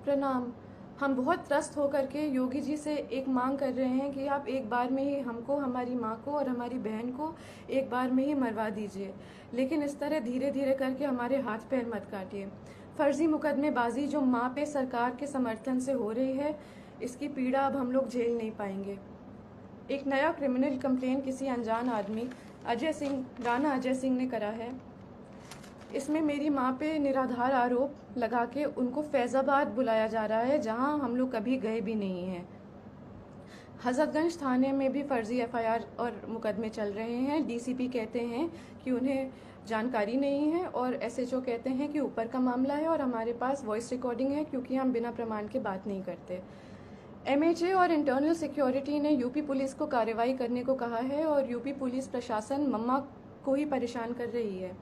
प्रणाम। हम बहुत त्रस्त होकर के योगी जी से एक मांग कर रहे हैं कि आप एक बार में ही हमको, हमारी माँ को और हमारी बहन को एक बार में ही मरवा दीजिए, लेकिन इस तरह धीरे धीरे करके हमारे हाथ पैर मत काटिए। फर्जी मुकदमेबाजी जो माँ पे सरकार के समर्थन से हो रही है, इसकी पीड़ा अब हम लोग झेल नहीं पाएंगे। एक नया क्रिमिनल कंप्लेन किसी अनजान आदमी राणा अजय सिंह ने करा है। इसमें मेरी माँ पे निराधार आरोप लगा के उनको फैज़ाबाद बुलाया जा रहा है, जहां हम लोग कभी गए भी नहीं हैं। हजरतगंज थाने में भी फर्जी एफआईआर और मुकदमे चल रहे हैं। डीसीपी कहते हैं कि उन्हें जानकारी नहीं है और एसएचओ कहते हैं कि ऊपर का मामला है और हमारे पास वॉइस रिकॉर्डिंग है, क्योंकि हम बिना प्रमाण के बात नहीं करते। एमएचए और इंटरनल सिक्योरिटी ने यूपी पुलिस को कार्रवाई करने को कहा है और यूपी पुलिस प्रशासन मम्मा को ही परेशान कर रही है।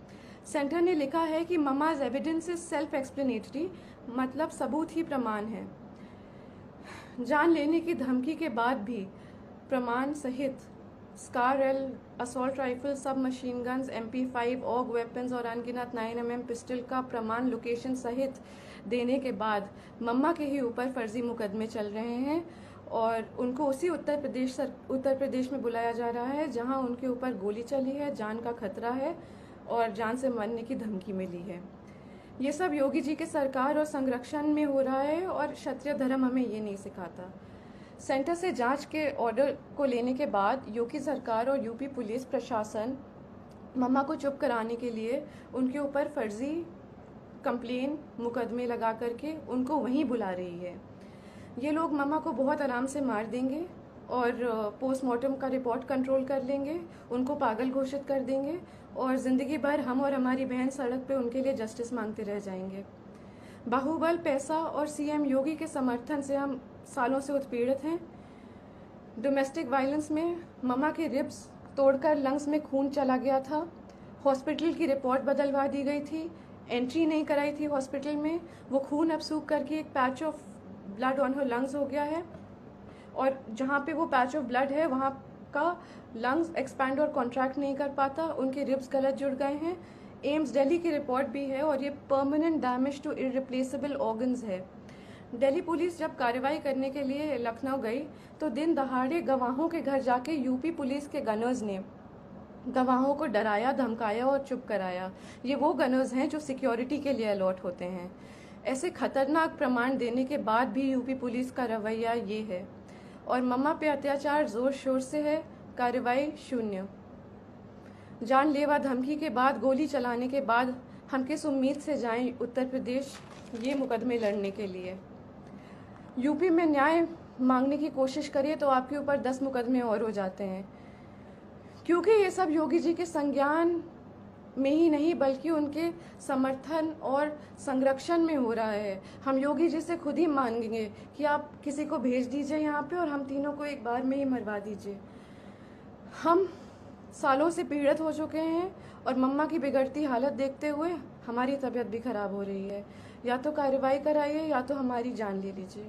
सेंटर ने लिखा है कि mamma's evidence is self explanatory, मतलब सबूत ही प्रमाण है। जान लेने की धमकी के बाद भी प्रमाण सहित SCAR L, assault rifle, sub machine guns, MP5, AUG weapons और अनगिनत 9mm पिस्टल का प्रमाण लोकेशन सहित देने के बाद मम्मा के ही ऊपर फर्जी मुकदमे चल रहे हैं और उनको उसी उत्तर प्रदेश में बुलाया जा रहा है, जहां उनके ऊपर गोली चली है, जान का खतरा है और जान से मरने की धमकी मिली है। ये सब योगी जी के सरकार और संरक्षण में हो रहा है और क्षत्रिय धर्म हमें ये नहीं सिखाता। सेंटर से जांच के ऑर्डर को लेने के बाद योगी सरकार और यूपी पुलिस प्रशासन मम्मा को चुप कराने के लिए उनके ऊपर फर्जी कंप्लेन मुकदमे लगा करके उनको वहीं बुला रही है। ये लोग मम्मा को बहुत आराम से मार देंगे और पोस्टमार्टम का रिपोर्ट कंट्रोल कर लेंगे, उनको पागल घोषित कर देंगे और ज़िंदगी भर हम और हमारी बहन सड़क पे उनके लिए जस्टिस मांगते रह जाएंगे। बाहुबल, पैसा और सीएम योगी के समर्थन से हम सालों से उत्पीड़ित हैं। डोमेस्टिक वायलेंस में मम्मा के रिब्स तोड़कर लंग्स में खून चला गया था। हॉस्पिटल की रिपोर्ट बदलवा दी गई थी, एंट्री नहीं कराई थी हॉस्पिटल में। वो खून अब सूख करके एक patch of blood on her lungs हो गया है और जहाँ पे वो पैच ऑफ ब्लड है वहाँ का लंग्स एक्सपैंड और कॉन्ट्रैक्ट नहीं कर पाता, उनके रिब्स गलत जुड़ गए हैं। एम्स दिल्ली की रिपोर्ट भी है और ये permanent damage to irreplaceable organs है। दिल्ली पुलिस जब कार्रवाई करने के लिए लखनऊ गई तो दिन दहाड़े गवाहों के घर जाके यूपी पुलिस के गनर्स ने गवाहों को डराया, धमकाया और चुप कराया। ये वो गनर्स हैं जो सिक्योरिटी के लिए अलॉट होते हैं। ऐसे खतरनाक प्रमाण देने के बाद भी यूपी पुलिस का रवैया ये है और मम्मा पे अत्याचार जोर शोर से है, कार्रवाई शून्य। जानलेवा धमकी के बाद, गोली चलाने के बाद हम किस उम्मीद से जाएं उत्तर प्रदेश ये मुकदमे लड़ने के लिए। यूपी में न्याय मांगने की कोशिश करिए तो आपके ऊपर 10 मुकदमे और हो जाते हैं, क्योंकि ये सब योगी जी के संज्ञान में ही नहीं बल्कि उनके समर्थन और संरक्षण में हो रहा है। हम योगी जी से खुद ही मांगेंगे कि आप किसी को भेज दीजिए यहाँ पे और हम तीनों को एक बार में ही मरवा दीजिए। हम सालों से पीड़ित हो चुके हैं और मम्मा की बिगड़ती हालत देखते हुए हमारी तबीयत भी खराब हो रही है। या तो कार्रवाई कराइए या तो हमारी जान ले लीजिए।